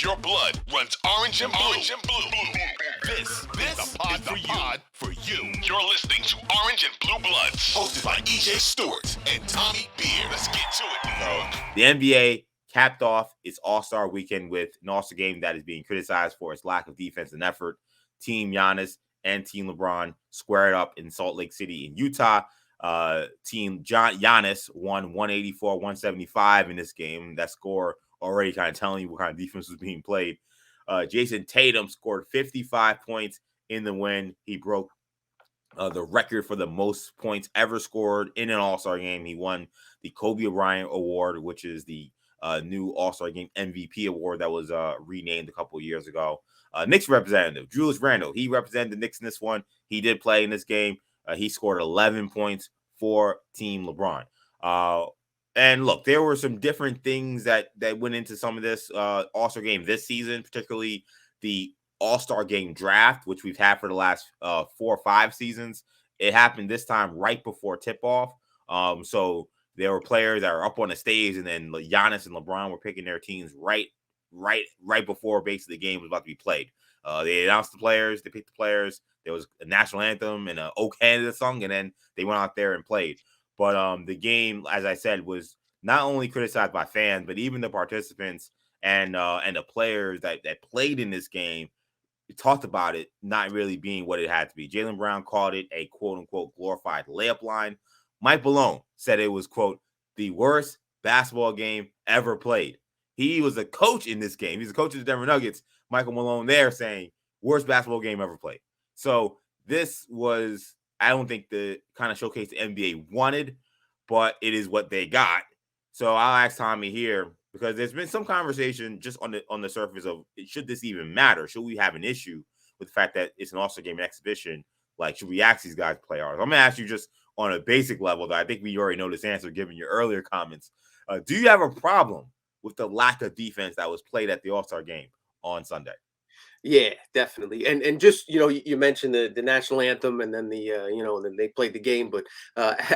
If your blood runs orange and blue, this is the pod for you. You're listening to Orange and Blue Bloods, hosted by EJ Stewart and Tommy Beer. Let's get to it. So the NBA capped off its All-Star weekend with an All-Star game that is being criticized for its lack of defense and effort. Team Giannis and Team LeBron squared up in Salt Lake City in Utah. Team Giannis won 184-175 in this game. That score already kind of telling you what kind of defense was being played. Jason Tatum scored 55 points in the win. He broke the record for the most points ever scored in an All-Star game. He won the Kobe Bryant Award, which is the new All-Star Game MVP award that was renamed a couple of years ago. Knicks representative, Julius Randle, he represented the Knicks in this one. He did play in this game. He scored 11 points for Team LeBron. And look, there were some different things that went into some of this All-Star game this season, particularly the All-Star game draft, which we've had for the last 4 or 5 seasons. It happened this time right before tip-off. So there were players that were up on the stage, and then Giannis and LeBron were picking their teams right before basically the game was about to be played. They announced the players, they picked the players. There was a national anthem and an O Canada song, and then they went out there and played. But the game, as I said, was not only criticized by fans, but even the participants and the players that played in this game talked about it not really being what it had to be. Jaylen Brown called it a quote-unquote glorified layup line. Mike Malone said it was, quote, the worst basketball game ever played. He was a coach in this game. He's a coach of the Denver Nuggets. Michael Malone there saying, worst basketball game ever played. So this was, I don't think, the kind of showcase the NBA wanted, but it is what they got. So I'll ask Tommy here, because there's been some conversation just on the surface of, should this even matter? Should we have an issue with the fact that it's an All-Star game exhibition? Like, should we ask these guys to play ours? I'm going to ask you just on a basic level, though I think we already know this answer given your earlier comments. Do you have a problem with the lack of defense that was played at the All-Star game on Sunday? Yeah, definitely. And just, you mentioned the national anthem, and then then they played the game. But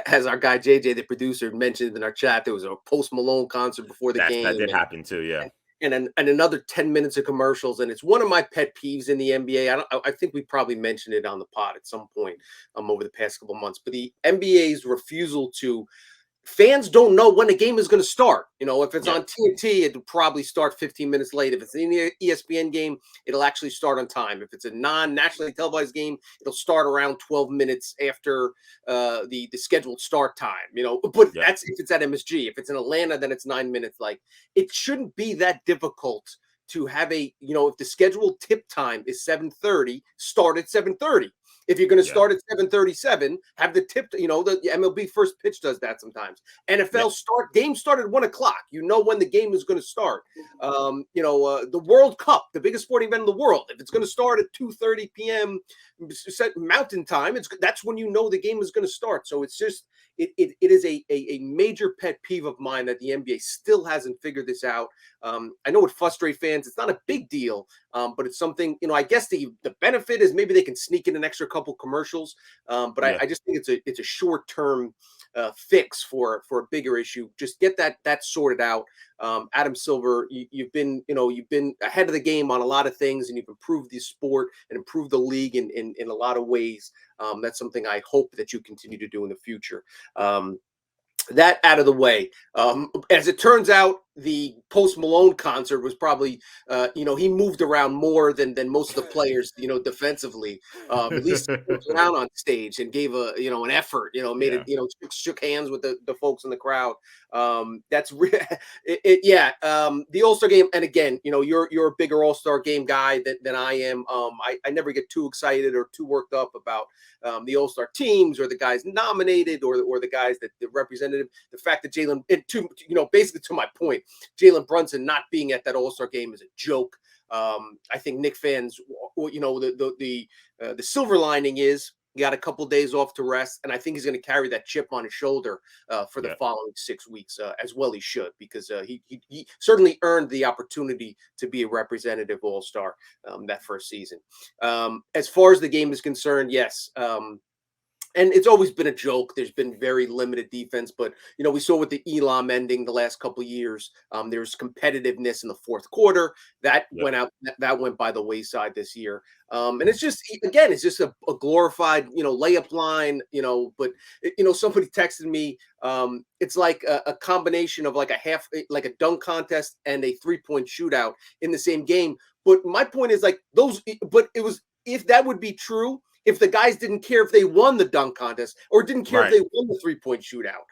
as our guy JJ, the producer, mentioned in our chat, there was a Post Malone concert before the game. That did happen too, yeah. And another 10 minutes of commercials. And it's one of my pet peeves in the NBA. I think we probably mentioned it on the pod at some point over the past couple of months. But the NBA's refusal to, fans don't know when the game is going to start. If it's on TNT, it'll probably start 15 minutes late. If it's an ESPN game, it'll actually start on time. If it's a non-nationally televised game, it'll start around 12 minutes after the scheduled start time. But that's if it's at MSG. If it's in Atlanta, then it's 9 minutes. Like, it shouldn't be that difficult to have if the scheduled tip time is 7:30, start at 7:30. If you're going to start at 7:37, have the tip. The MLB first pitch does that sometimes. NFL game start at 1:00. When the game is going to start. The World Cup, the biggest sporting event in the world, if it's going to start at 2:30 p.m. Mountain Time, that's when the game is going to start. So it's just it is a major pet peeve of mine that the NBA still hasn't figured this out. I know it frustrates fans. It's not a big deal, but it's something. I guess the benefit is maybe they can sneak in an extra couple commercials. But I just think it's a short term fix for a bigger issue. Just get that sorted out. Adam Silver, you've been ahead of the game on a lot of things, and you've improved the sport and improved the league in a lot of ways. That's something I hope that you continue to do in the future. That out of the way. As it turns out, the Post Malone concert was probably, he moved around more than most of the players, defensively. At least he moved around on stage and gave an effort, made it, shook hands with the folks in the crowd. That's the All-Star game. And again, you're a bigger All-Star game guy than I am. I never get too excited or too worked up about the All-Star teams or the guys nominated or the guys that the representative. The fact that Jalen, basically to my point, Jalen Brunson not being at that All-Star game is a joke. I think Knicks fans, the silver lining is he got a couple of days off to rest, and I think he's going to carry that chip on his shoulder for the following 6 weeks, as well he should, because he certainly earned the opportunity to be a representative All-Star that first season. As far as the game is concerned, yes. And it's always been a joke. There's been very limited defense, but we saw with the Elam ending the last couple of years, there's competitiveness in the fourth quarter that Yep. went out. That went by the wayside this year, and it's just again, it's just a glorified layup line. Somebody texted me. It's like a combination of like like a dunk contest and a 3-point shootout in the same game. But my point is like those. But it was if that would be true if the guys didn't care if they won the dunk contest or didn't care if Right. they won the 3-point shootout.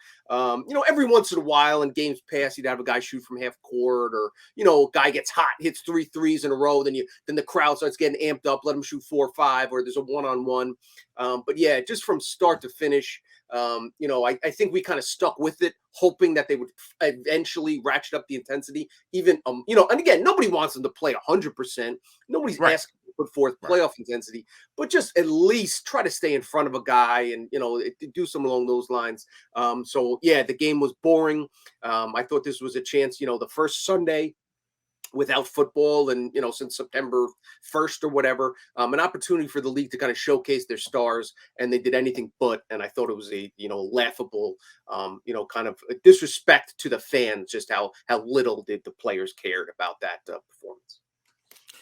Every once in a while in games past, you'd have a guy shoot from half court, or a guy gets hot, hits 3 threes in a row, then the crowd starts getting amped up, let him shoot 4 or 5, or there's a one-on-one. But yeah, just from start to finish, I think we kind of stuck with it, hoping that they would eventually ratchet up the intensity. Even and again, nobody wants them to play 100%. Nobody's Right. asking to put forth playoff intensity, but just at least try to stay in front of a guy and do something along those lines. So yeah, the game was boring. I thought this was a chance, the first Sunday without football and since September 1st or whatever, an opportunity for the league to kind of showcase their stars, and they did anything but. And I thought it was a laughable kind of a disrespect to the fans, just how little did the players cared about that performance.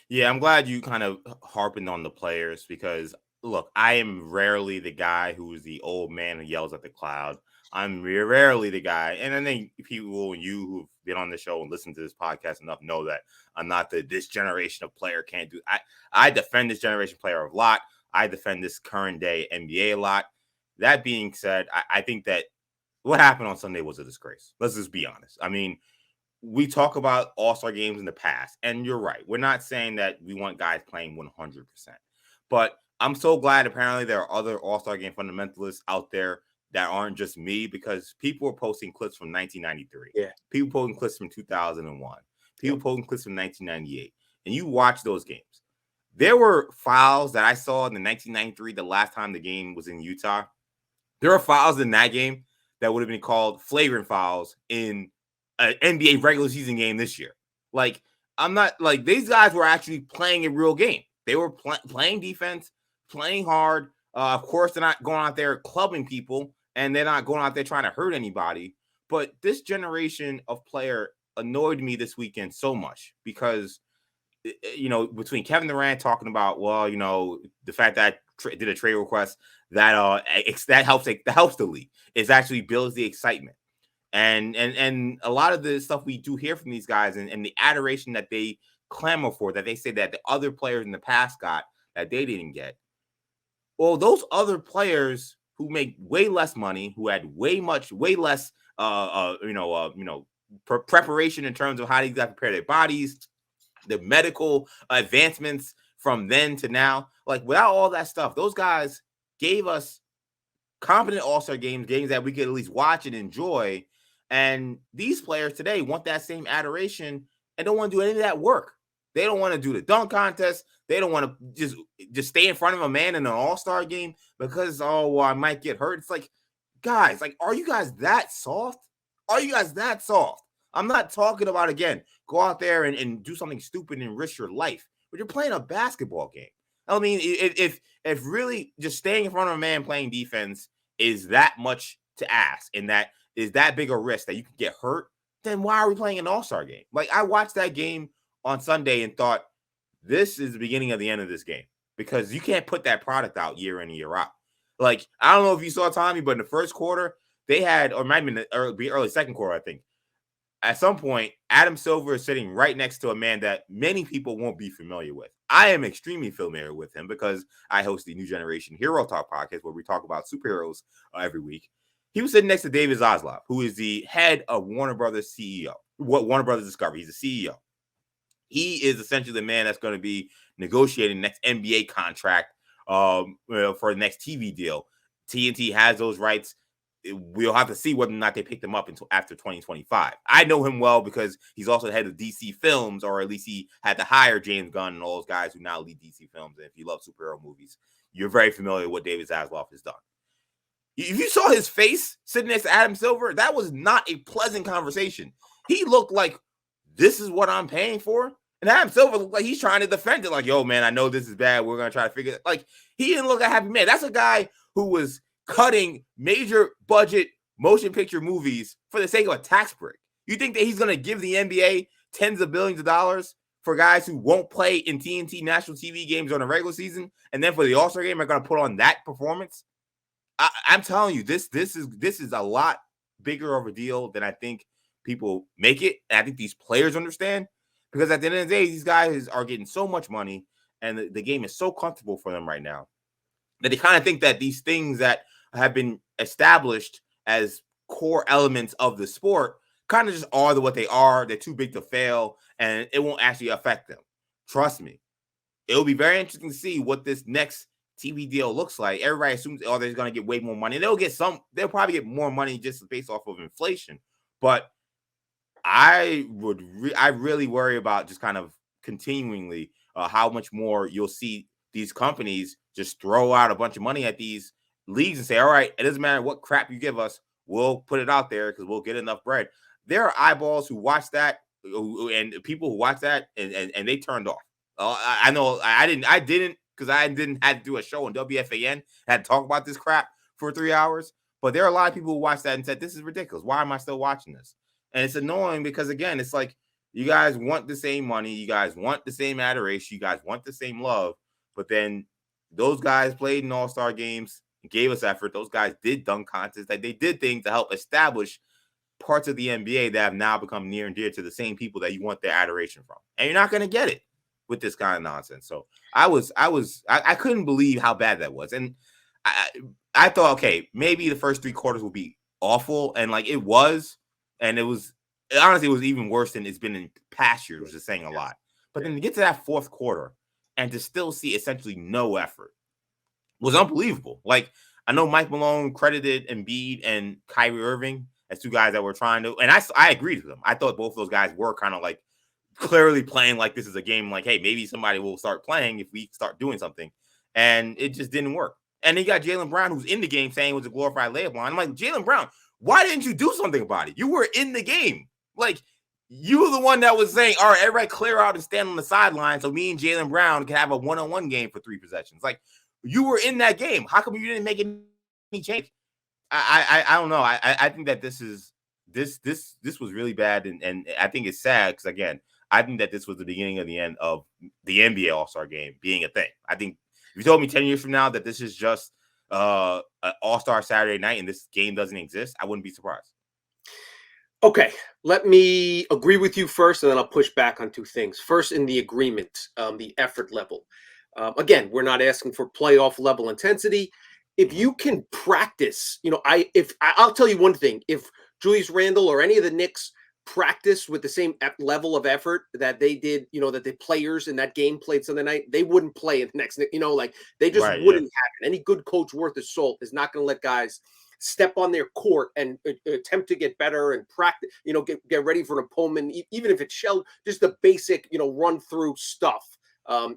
Yeah, I'm glad you kind of harping on the players because look, I am rarely the guy who is the old man who yells at the cloud. I'm rarely the guy, and I think people and you who've been on the show and listened to this podcast enough know that I'm not this generation of player can't do. I defend this generation player a lot. I defend this current day NBA a lot. That being said, I think that what happened on Sunday was a disgrace. Let's just be honest. I mean, we talk about all-star games in the past, and you're right. We're not saying that we want guys playing 100%. But I'm so glad apparently there are other all-star game fundamentalists out there that aren't just me, because people are posting clips from 1993. Yeah. People posting clips from 2001. People Yep. posting clips from 1998. And you watch those games. There were fouls that I saw in the 1993, the last time the game was in Utah. There are fouls in that game that would have been called flagrant fouls in an NBA regular season game this year. Like, I'm not like these guys were actually playing a real game. They were playing defense, playing hard. Of course, they're not going out there clubbing people, and they're not going out there trying to hurt anybody. But this generation of player annoyed me this weekend so much because, between Kevin Durant talking about, well, the fact that I did a trade request that that helps the league. It actually builds the excitement. And a lot of the stuff we do hear from these guys and the adoration that they clamor for, that they say that the other players in the past got that they didn't get. Well, those other players who make way less money, who had way less preparation in terms of how they got to prepare their bodies, the medical advancements from then to now, like without all that stuff, those guys gave us competent all-star games that we could at least watch and enjoy. And these players today want that same adoration and don't want to do any of that work. They don't want to do the dunk contest. They don't want to just stay in front of a man in an all-star game because, I might get hurt. It's like, guys, like, are you guys that soft? Are you guys that soft? I'm not talking about, again, go out there and do something stupid and risk your life. But you're playing a basketball game. I mean, if really just staying in front of a man playing defense is that much to ask, and that is that big a risk that you can get hurt, then why are we playing an all-star game? Like, I watched that game on Sunday and thought, this is the beginning of the end of this game, because you can't put that product out year in and year out. Like, I don't know if you saw, Tommy, but in the first quarter, they had, or might be in the early second quarter, I think, at some point, Adam Silver is sitting right next to a man that many people won't be familiar with. I am extremely familiar with him because I host the New Generation Hero Talk podcast where we talk about superheroes every week. He was sitting next to David Zaslav, who is the head of Warner Brothers CEO. Warner Brothers Discovery. He's the CEO. He is essentially the man that's going to be negotiating the next NBA contract for the next TV deal. TNT has those rights. We'll have to see whether or not they pick them up until after 2025. I know him well because he's also the head of DC Films, or at least he had to hire James Gunn and all those guys who now lead DC Films. And if you love superhero movies, you're very familiar with what David Zaslav has done. If you saw his face sitting next to Adam Silver, that was not a pleasant conversation. He looked like, this is what I'm paying for? And Adam Silver looked like he's trying to defend it. Like, yo, man, I know this is bad. We're going to try to figure it. Like, he didn't look like a happy man. That's a guy who was cutting major budget motion picture movies for the sake of a tax break. You think that he's going to give the NBA tens of billions of dollars for guys who won't play in TNT national TV games during the regular season, and then for the All-Star game, are going to put on that performance? I'm telling you, this is a lot bigger of a deal than I think people make it. And I think these players understand, because at the end of the day, these guys are getting so much money, and the game is so comfortable for them right now that they kind of think that these things that have been established as core elements of the sport kind of just are what they are. They're too big to fail, and it won't actually affect them. Trust me. It'll be very interesting to see what this next TV deal looks like. Everybody assumes, oh, they're going to get way more money. They'll probably get more money just based off of inflation. But I really worry about just kind of continuingly how much more you'll see these companies just throw out a bunch of money at these leagues and say, all right, it doesn't matter what crap you give us, we'll put it out there because we'll get enough bread. There are eyeballs who watch that, and people who watch that, and they turned off. I know I didn't because I didn't have to do a show on WFAN, had to talk about this crap for 3 hours. But there are a lot of people who watched that and said, this is ridiculous. Why am I still watching this? And it's annoying because, again, it's like you guys want the same money. You guys want the same adoration. You guys want the same love. But then those guys played in all-star games and gave us effort. Those guys did dunk contests. They did things to help establish parts of the NBA that have now become near and dear to the same people that you want their adoration from. And you're not going to get it with this kind of nonsense. So I couldn't believe how bad that was. And I thought, okay, maybe the first 3 quarters will be awful. And like it was. And it was, honestly, it was even worse than it's been in past years, which is saying a lot. But then to get to that fourth quarter and to still see essentially no effort was unbelievable. Like, I know Mike Malone credited Embiid and Kyrie Irving as 2 guys that were trying to, and I agreed with them. I thought both of those guys were kind of like clearly playing like this is a game, like, hey, maybe somebody will start playing if we start doing something. And it just didn't work. And then you got Jaylen Brown, who's in the game, saying it was a glorified layup line. I'm like, Jaylen Brown, why didn't you do something about it? You were in the game. Like, you were the one that was saying, all right, everybody clear out and stand on the sideline so me and Jaylen Brown can have a one-on-one game for 3 possessions. Like, you were in that game. How come you didn't make any change? I don't know. I think that this was really bad, and I think it's sad because, again, I think that this was the beginning of the end of the NBA All-Star game being a thing. I think if you told me 10 years from now that this is just an All-Star Saturday night and this game doesn't exist, I wouldn't be surprised. Okay, let me agree with you first, and then I'll push back on 2 things. First, in the agreement, the effort level. Again, we're not asking for playoff level intensity. If you can practice, I'll tell you one thing: if Julius Randle or any of the Knicks practice with the same level of effort that they did, that the players in that game played Sunday night, they wouldn't play in the next, like they just wouldn't happen. Any good coach worth his salt is not going to let guys step on their court and attempt to get better and practice, get ready for an opponent, even if it's just the basic, run through stuff.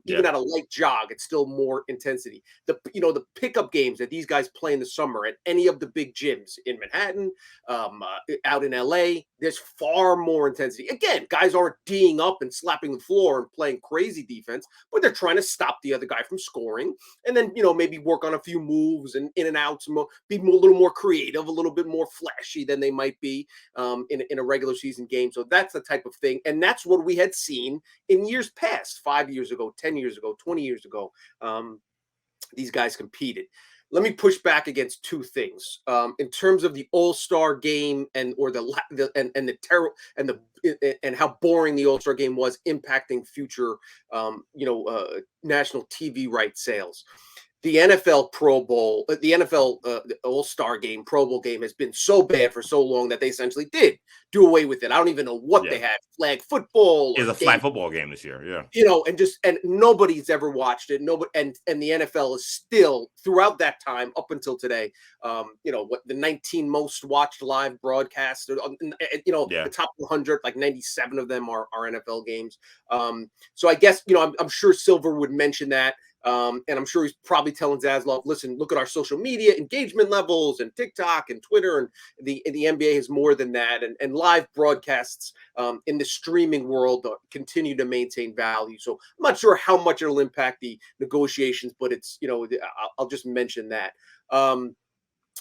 Even at a light jog, it's still more intensity. The pickup games that these guys play in the summer at any of the big gyms in Manhattan, out in LA, there's far more intensity. Again, guys aren't D'ing up and slapping the floor and playing crazy defense, but they're trying to stop the other guy from scoring, and then maybe work on a few moves and in and outs, be a little more creative, a little bit more flashy than they might be in a regular season game. So that's the type of thing, and that's what we had seen in years past, 5 years ago, 10 years ago, 20 years ago. These guys competed. Let me push back against 2 things in terms of the All-Star game and how boring the All-Star game was impacting future national TV rights sales. The NFL Pro Bowl, the NFL All-Star game, Pro Bowl game has been so bad for so long that they essentially did do away with it. I don't even know what they had. Flag football. It's a flag football game this year, yeah. And nobody's ever watched it. Nobody, and the NFL is still, throughout that time, up until today, what the 19 most watched live broadcasts, the top 100, like 97 of them are NFL games. So I guess, I'm sure Silver would mention that. And I'm sure he's probably telling Zaslav, listen, look at our social media engagement levels and TikTok and Twitter, and the NBA has more than that. And live broadcasts in the streaming world continue to maintain value. So I'm not sure how much it'll impact the negotiations, but it's, I'll just mention that.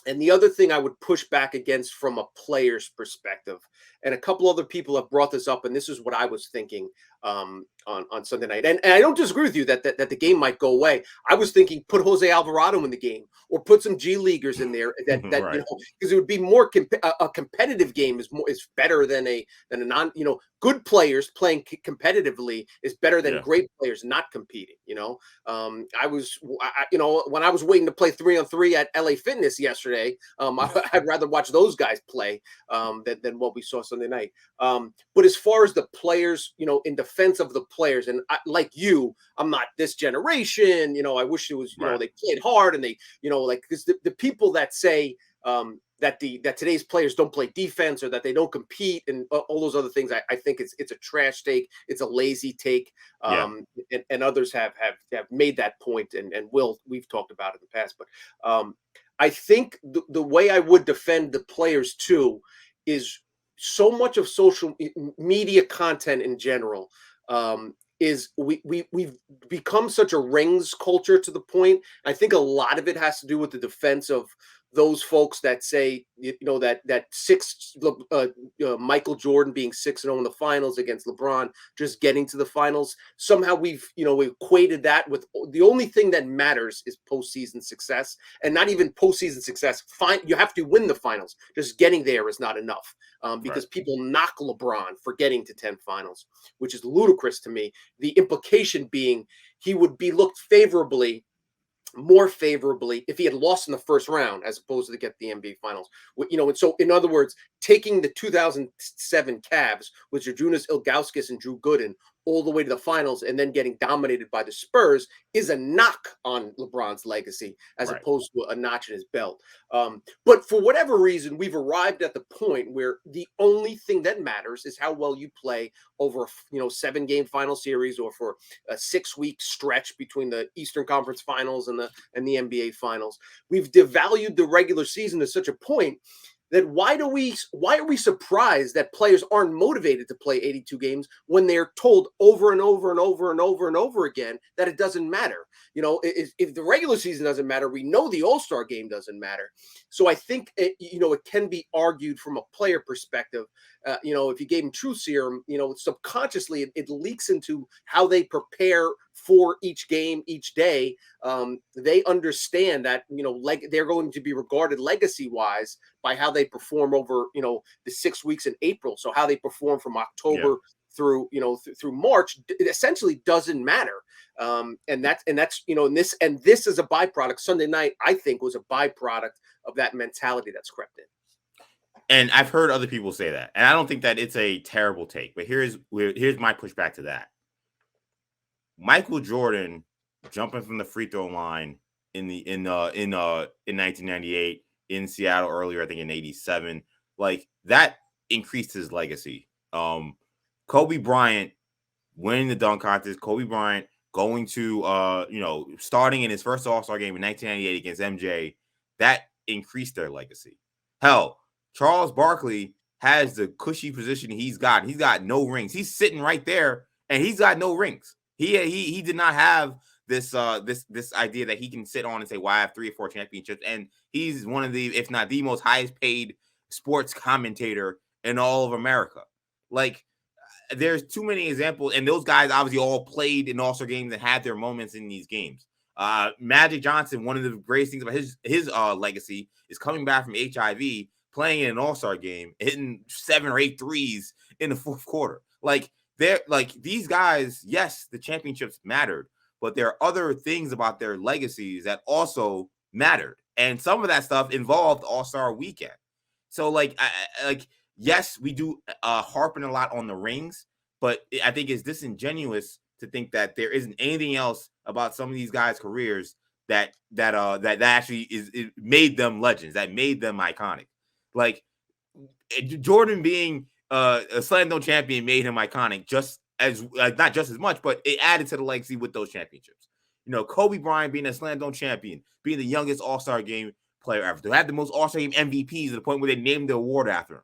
And the other thing I would push back against from a player's perspective, and a couple other people have brought this up, and this is what I was thinking on Sunday night. And I don't disagree with you that the game might go away. I was thinking put Jose Alvarado in the game or put some G leaguers in there that Right. because it would be more a competitive game is better than a non good players playing competitively is better than Yeah. great players not competing. When I was waiting to play 3-on-3 at LA Fitness yesterday, I'd rather watch those guys play than what we saw Sunday night. But as far as the players, in defense of the players, and like you, I'm not this generation. I wish it was, Right. they played hard and they, because the people that say that today's players don't play defense or that they don't compete and all those other things, I think it's a trash take. It's a lazy take. Yeah. And others have made that point, and we've talked about it in the past. But I think the way I would defend the players too is so much of social media content in general is we've become such a rings culture to the point. I think a lot of it has to do with the defense of those folks that say, Michael Jordan being 6-0 in the finals against LeBron, just getting to the finals. Somehow we've equated that with the only thing that matters is postseason success, and not even postseason success. You have to win the finals. Just getting there is not enough because people knock LeBron for getting to 10 finals, which is ludicrous to me. The implication being he would be looked more favorably if he had lost in the first round as opposed to get the NBA Finals. And so in other words, taking the 2007 Cavs with Zydrunas Ilgauskas and Drew Gooden all the way to the finals and then getting dominated by the Spurs is a knock on LeBron's legacy as opposed to a notch in his belt. But for whatever reason, we've arrived at the point where the only thing that matters is how well you play over a 7-game final series or for a 6-week stretch between the Eastern Conference Finals and the NBA Finals. We've devalued the regular season to such a point that why are we surprised that players aren't motivated to play 82 games when they're told over and over and over and over and over again that it doesn't matter? If the regular season doesn't matter, we know the All-Star game doesn't matter. So I think it can be argued from a player perspective. If you gave them True Serum, subconsciously it leaks into how they prepare for each game each day. They understand that they're going to be regarded legacy-wise by how they perform over the 6 weeks in April. So how they perform from October through through March, it essentially doesn't matter. And this is a byproduct. Sunday night, I think, was a byproduct of that mentality that's crept in. And I've heard other people say that, and I don't think that it's a terrible take. But here's my pushback to that. Michael Jordan jumping from the free throw line in 1998 in Seattle earlier, I think in 87, like that increased his legacy. Kobe Bryant winning the dunk contest, Kobe Bryant going to starting in his first All-Star game in 1998 against MJ, that increased their legacy. Hell, Charles Barkley has the cushy position he's got. He's got no rings. He's sitting right there, and he's got no rings. He did not have this idea that he can sit on and say, "Well, I have 3 or 4 championships," and he's one of the, if not the most highest paid sports commentator in all of America. Like, there's too many examples, and those guys obviously all played in All-Star games and had their moments in these games. Magic Johnson, one of the greatest things about his legacy is coming back from HIV, playing in an All-Star game, hitting 7 or 8 threes in the fourth quarter. Like, these guys, yes, the championships mattered, but there are other things about their legacies that also mattered, and some of that stuff involved All-Star weekend. So, yes, we do harping a lot on the rings, but I think it's disingenuous to think that there isn't anything else about some of these guys' careers that actually it made them legends, that made them iconic. Like, Jordan being a slam dunk champion made him iconic, just as not just as much, but it added to the legacy with those championships. Kobe Bryant being a slam dunk champion, being the youngest All-Star game player ever, to have the most All-Star game MVPs to the point where they named the award after him.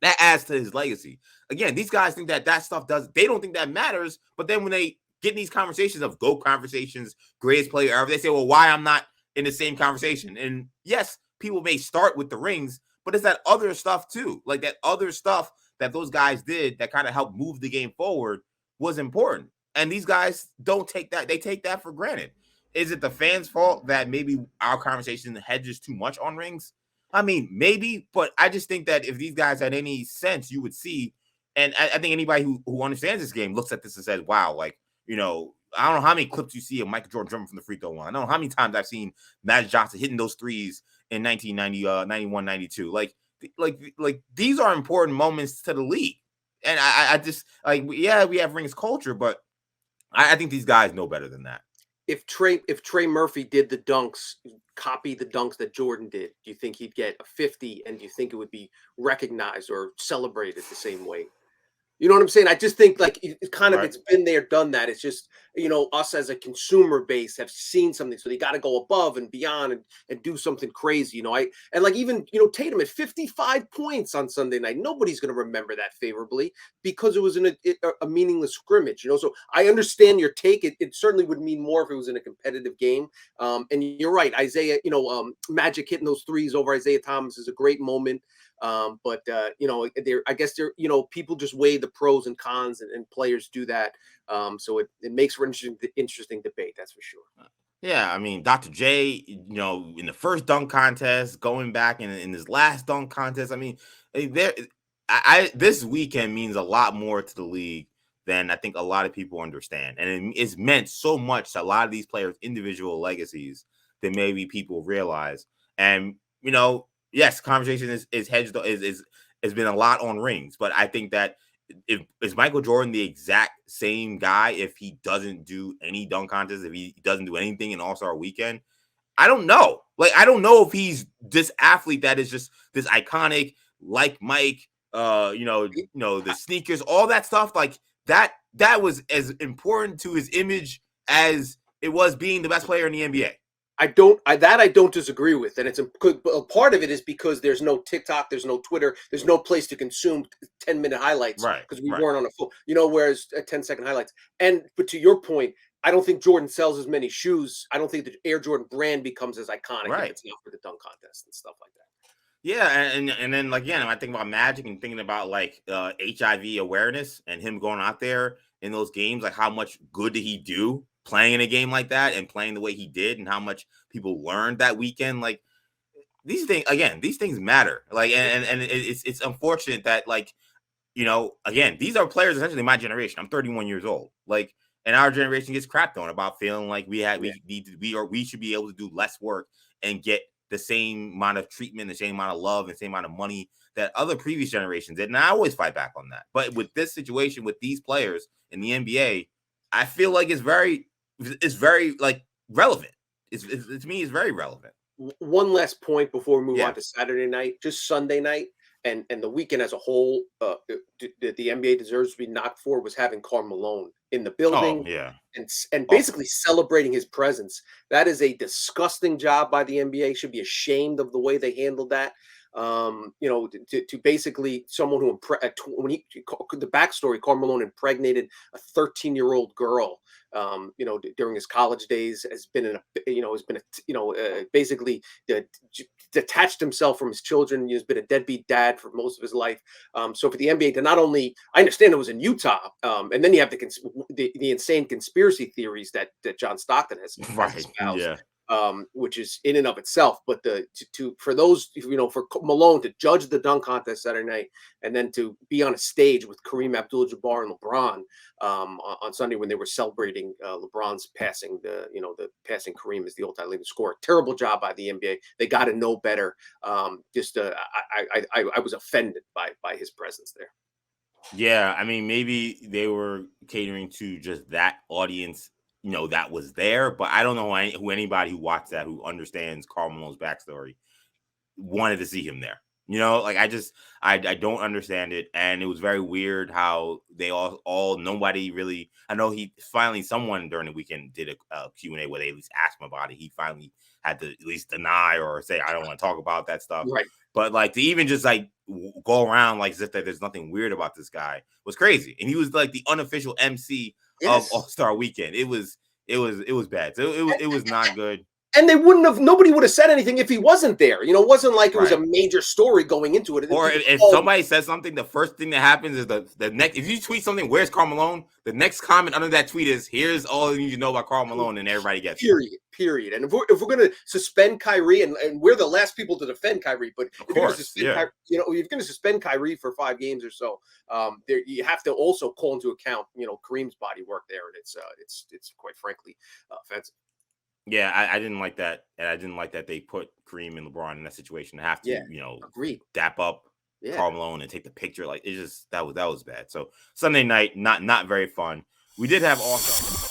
That adds to his legacy. Again, these guys think that stuff they don't think that matters, but then when they get in these conversations of GOAT conversations, greatest player ever, they say, well, why I'm not in the same conversation? And yes, people may start with the rings, but it's that other stuff too. Like that other stuff that those guys did that kind of helped move the game forward was important. And these guys don't take that. They take that for granted. Is it the fans' fault that maybe our conversation hedges too much on rings? I mean, maybe, but I just think that if these guys had any sense, you would see. And I think anybody who understands this game looks at this and says, wow, like, I don't know how many clips you see of Michael Jordan jumping from the free throw line. I don't know how many times I've seen Magic Johnson hitting those threes in 1990, 91, 92. Like these are important moments to the league. And I just like, yeah, we have rings culture, but I think these guys know better than that. If Trey Murphy did the dunks, copy the dunks that Jordan did, do you think he'd get a 50? And do you think it would be recognized or celebrated the same way? You know what I'm saying? I just think like it's kind of, it's been there, done that. It's just, us as a consumer base have seen something. So they got to go above and beyond and do something crazy. And like even, Tatum at 55 points on Sunday night, nobody's going to remember that favorably because it was in a meaningless scrimmage, So I understand your take. It certainly would mean more if it was in a competitive game. And you're right. Isaiah, Magic hitting those threes over Isaiah Thomas is a great moment. But I guess people just weigh the pros and cons and players do that. So it makes for interesting debate. That's for sure. Yeah. I mean, Dr. J, in the first dunk contest, going back in his last dunk contest, I mean, this weekend means a lot more to the league than I think a lot of people understand. And it's meant so much to a lot of these players' individual legacies than maybe people realize. And, yes, conversation is hedged has been a lot on rings, but I think that is Michael Jordan the exact same guy if he doesn't do any dunk contests, if he doesn't do anything in All-Star Weekend? I don't know. Like, I don't know if he's this athlete that is just this iconic, like Mike, the sneakers, all that stuff. Like that was as important to his image as it was being the best player in the NBA. I don't disagree with, and it's a part of it is because there's no TikTok, there's no Twitter, there's no place to consume 10-minute highlights, right? Because we weren't on a full, whereas 10-second highlights. But to your point, I don't think Jordan sells as many shoes. I don't think the Air Jordan brand becomes as iconic if it's not for the dunk contest and stuff like that. Yeah, and then like when I think about Magic and thinking about like HIV awareness and him going out there in those games, like how much good did he do playing in a game like that and playing the way he did, and how much people learned that weekend. Like these things matter. Like and it's unfortunate that like again, these are players essentially my generation. I'm 31 years old. Like, and our generation gets crapped on about feeling like we should be able to do less work and get the same amount of treatment, the same amount of love, and the same amount of money that other previous generations did. And I always fight back on that. But with this situation, with these players in the NBA, I feel like it's very like relevant. To me, it's very relevant. One last point before we move on to Saturday night, just Sunday night, and the weekend as a whole, the NBA deserves to be knocked for was having Karl Malone in the building, and basically celebrating his presence. That is a disgusting job by the NBA. Should be ashamed of the way they handled that. To basically someone who the backstory, Karl Malone impregnated a 13-year-old girl. During his college days, basically detached himself from his children. He's been a deadbeat dad for most of his life. So for the NBA to not only, I understand it was in Utah, and then you have the insane conspiracy theories that John Stockton has espoused. Which is in and of itself, but for those, for Malone to judge the dunk contest Saturday night and then to be on a stage with Kareem Abdul-Jabbar and LeBron on Sunday when they were celebrating LeBron's passing passing Kareem as the all-time leading scorer. Terrible job by the NBA. They got to know better. I was offended by his presence there. Yeah, I mean, maybe they were catering to just that audience, that was there, but I don't know who anybody who watched that, who understands Karl Malone's backstory, wanted to see him there. I don't understand it. And it was very weird how they nobody really, I know someone during the weekend did a Q&A where they at least asked him about it. He finally had to at least deny or say, I don't want to talk about that stuff. Right. But like to even just like go around like as if that there's nothing weird about this guy was crazy. And he was like the unofficial MC of All-Star Weekend. It was bad. So it was not good. And nobody would have said anything if he wasn't there. You know, it wasn't like it was a Right. major story going into it. Or if somebody says something, the first thing that happens is the next. If you tweet something, "Where's Karl Malone?" The next comment under that tweet is, "Here's all you need to know about Karl Malone," and everybody gets it. Period. And if we're going to suspend Kyrie, and we're the last people to defend Kyrie, but Of course, Kyrie, you know, if you're going to suspend Kyrie for 5 games or so, there you have to also call into account, you know, Kareem's body work there, and it's quite frankly offensive. Yeah, I didn't like that, and I didn't like that they put Kareem and LeBron in that situation to have to, you know, Agreed. dap up Yeah. Karl Malone and take the picture. Like, it just that was bad. So Sunday night, not very fun. We did have All-Star.